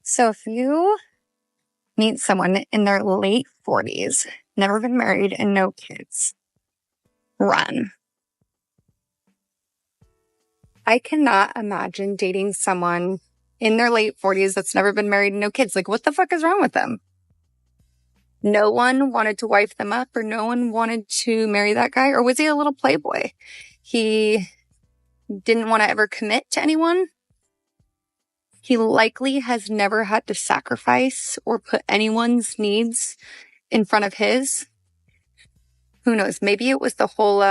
So if you meet someone in their late 40s, never been married, and no kids, run. I cannot imagine dating someone in their late 40s that's never been married and no kids. Like, what the fuck is wrong with them? No one wanted to wife them up, or no one wanted to marry that guy? Or was he a little playboy? He didn't want to ever commit to anyone. He likely has never had to sacrifice or put anyone's needs in front of his. Who knows? Maybe it was the whole,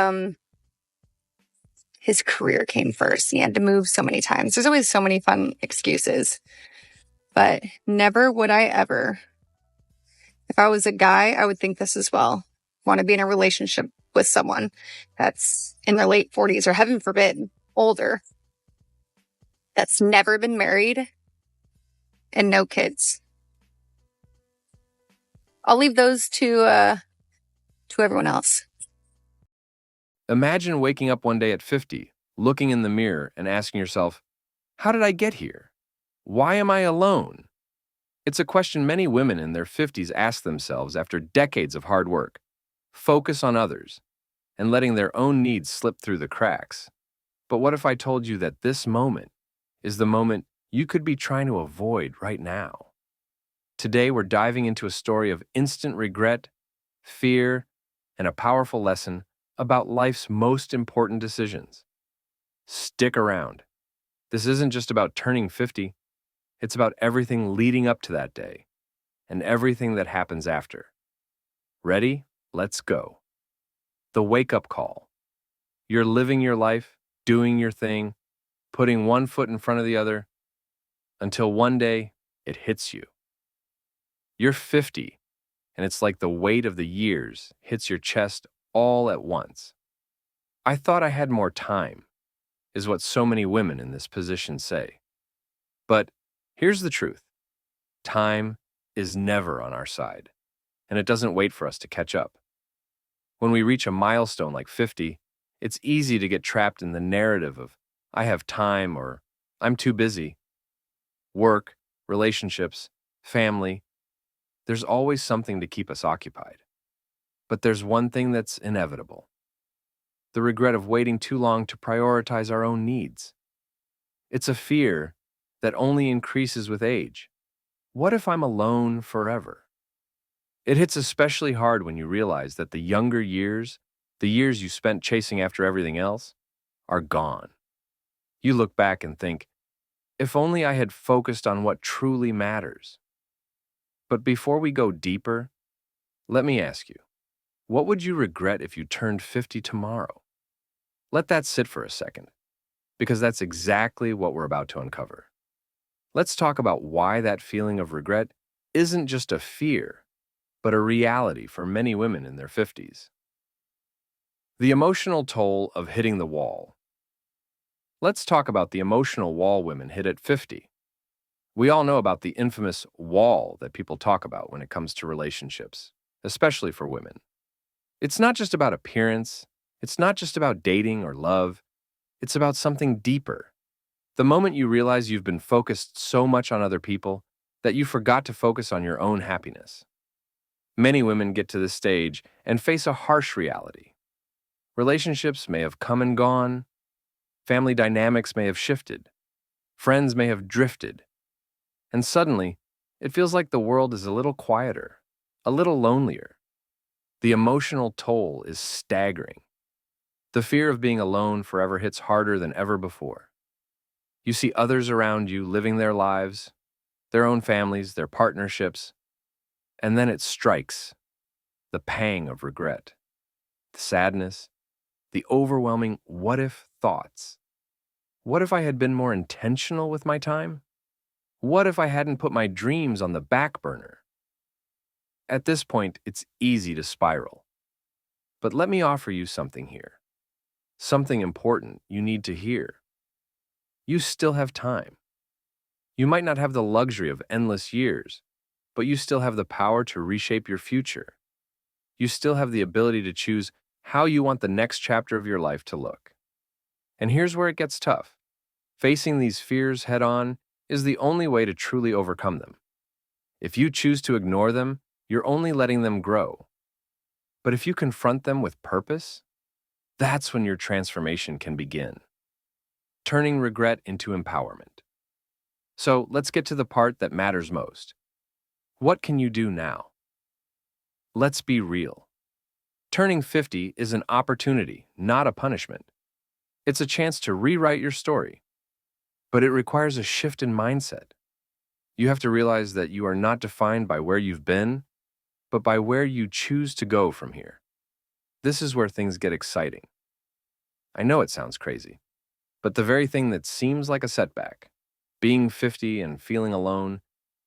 his career came first. He had to move so many times. There's always so many fun excuses. But never would I ever, if I was a guy, I would think this as well. Want to be in a relationship with someone that's in their late 40s, or heaven forbid, older, that's never been married and no kids. I'll leave those to everyone else. Imagine waking up one day at 50, looking in the mirror and asking yourself, how did I get here? Why am I alone? It's a question many women in their 50s ask themselves after decades of hard work, focus on others, and letting their own needs slip through the cracks. But what if I told you that this moment is the moment you could be trying to avoid right now? Today, we're diving into a story of instant regret, fear, and a powerful lesson about life's most important decisions. Stick around. This isn't just about turning 50. It's about everything leading up to that day and everything that happens after. Ready? Let's go. The wake-up call. You're living your life, doing your thing, putting one foot in front of the other, until one day it hits you. You're 50, and it's like the weight of the years hits your chest all at once. I thought I had more time, is what so many women in this position say. But here's the truth. Time is never on our side, and it doesn't wait for us to catch up. When we reach a milestone like 50, it's easy to get trapped in the narrative of, I have time, or I'm too busy. Work, relationships, family. There's always something to keep us occupied. But there's one thing that's inevitable: the regret of waiting too long to prioritize our own needs. It's a fear that only increases with age. What if I'm alone forever? It hits especially hard when you realize that the younger years, the years you spent chasing after everything else, are gone. You look back and think, if only I had focused on what truly matters. But before we go deeper, let me ask you, what would you regret if you turned 50 tomorrow? Let that sit for a second, because that's exactly what we're about to uncover. Let's talk about why that feeling of regret isn't just a fear, but a reality for many women in their 50s. The emotional toll of hitting the wall. Let's talk about the emotional wall women hit at 50. We all know about the infamous wall that people talk about when it comes to relationships, especially for women. It's not just about appearance. It's not just about dating or love. It's about something deeper. The moment you realize you've been focused so much on other people that you forgot to focus on your own happiness. Many women get to this stage and face a harsh reality. Relationships may have come and gone. Family dynamics may have shifted. Friends may have drifted. And suddenly, it feels like the world is a little quieter, a little lonelier. The emotional toll is staggering. The fear of being alone forever hits harder than ever before. You see others around you living their lives, their own families, their partnerships, and then it strikes, the pang of regret, the sadness, the overwhelming what-if thoughts. What if I had been more intentional with my time? What if I hadn't put my dreams on the back burner? At this point, it's easy to spiral. But let me offer you something here. Something important you need to hear. You still have time. You might not have the luxury of endless years, but you still have the power to reshape your future. You still have the ability to choose how you want the next chapter of your life to look. And here's where it gets tough. Facing these fears head on is the only way to truly overcome them. If you choose to ignore them, you're only letting them grow. But if you confront them with purpose, that's when your transformation can begin, turning regret into empowerment. So let's get to the part that matters most. What can you do now? Let's be real. Turning 50 is an opportunity, not a punishment. It's a chance to rewrite your story. But it requires a shift in mindset. You have to realize that you are not defined by where you've been, but by where you choose to go from here. This is where things get exciting. I know it sounds crazy, but the very thing that seems like a setback, being 50 and feeling alone,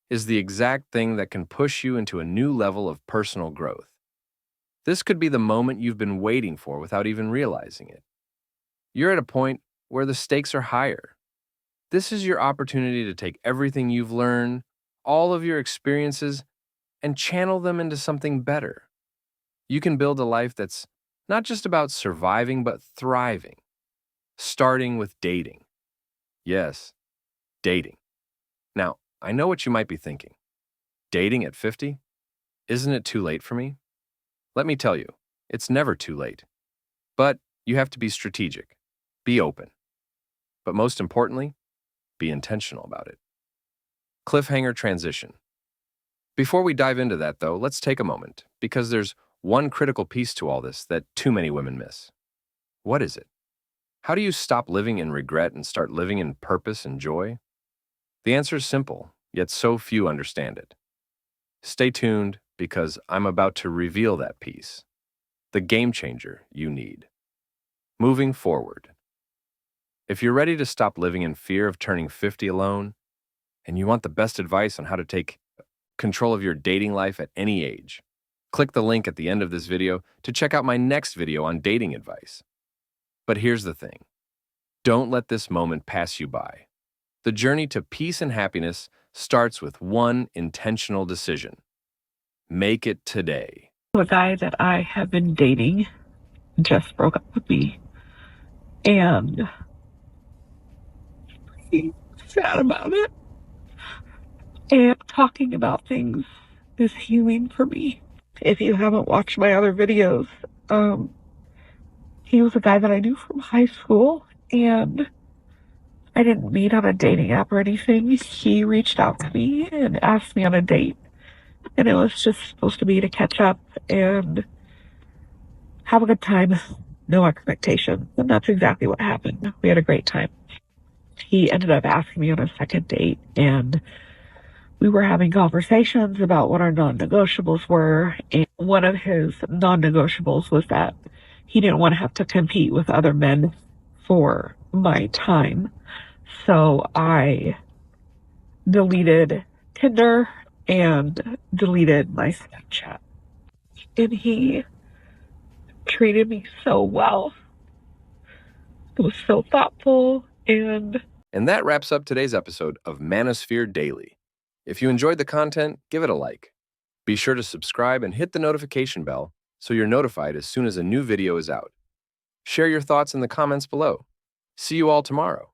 is the exact thing that can push you into a new level of personal growth. This could be the moment you've been waiting for without even realizing it. You're at a point where the stakes are higher. This is your opportunity to take everything you've learned, all of your experiences, and channel them into something better. You can build a life that's not just about surviving, but thriving, starting with dating. Yes, dating. Now, I know what you might be thinking. Dating at 50? Isn't it too late for me? Let me tell you, it's never too late. But you have to be strategic, be open. But most importantly, be intentional about it. Cliffhanger transition. Before we dive into that, though, let's take a moment, because there's one critical piece to all this that too many women miss. What is it? How do you stop living in regret and start living in purpose and joy? The answer is simple, yet so few understand it. Stay tuned, because I'm about to reveal that piece, the game changer you need. Moving forward. If you're ready to stop living in fear of turning 50 alone, and you want the best advice on how to take control of your dating life at any age, click the link at the end of this video to check out my next video on dating advice. But here's the thing. Don't let this moment pass you by. The journey to peace and happiness starts with one intentional decision. Make it today. A guy that I have been dating just broke up with me, and he's sad about it. And talking about things is healing for me. If you haven't watched my other videos, he was a guy that I knew from high school, and I didn't meet on a dating app or anything. He reached out to me and asked me on a date, and it was just supposed to be to catch up and have a good time, no expectations. And that's exactly what happened. We had a great time. He ended up asking me on a second date, and we were having conversations about what our non-negotiables were. And one of his non-negotiables was that he didn't want to have to compete with other men for my time. So I deleted Tinder and deleted my Snapchat. And he treated me so well. It was so thoughtful. And that wraps up today's episode of Manosphere Daily. If you enjoyed the content, give it a like. Be sure to subscribe and hit the notification bell so you're notified as soon as a new video is out. Share your thoughts in the comments below. See you all tomorrow.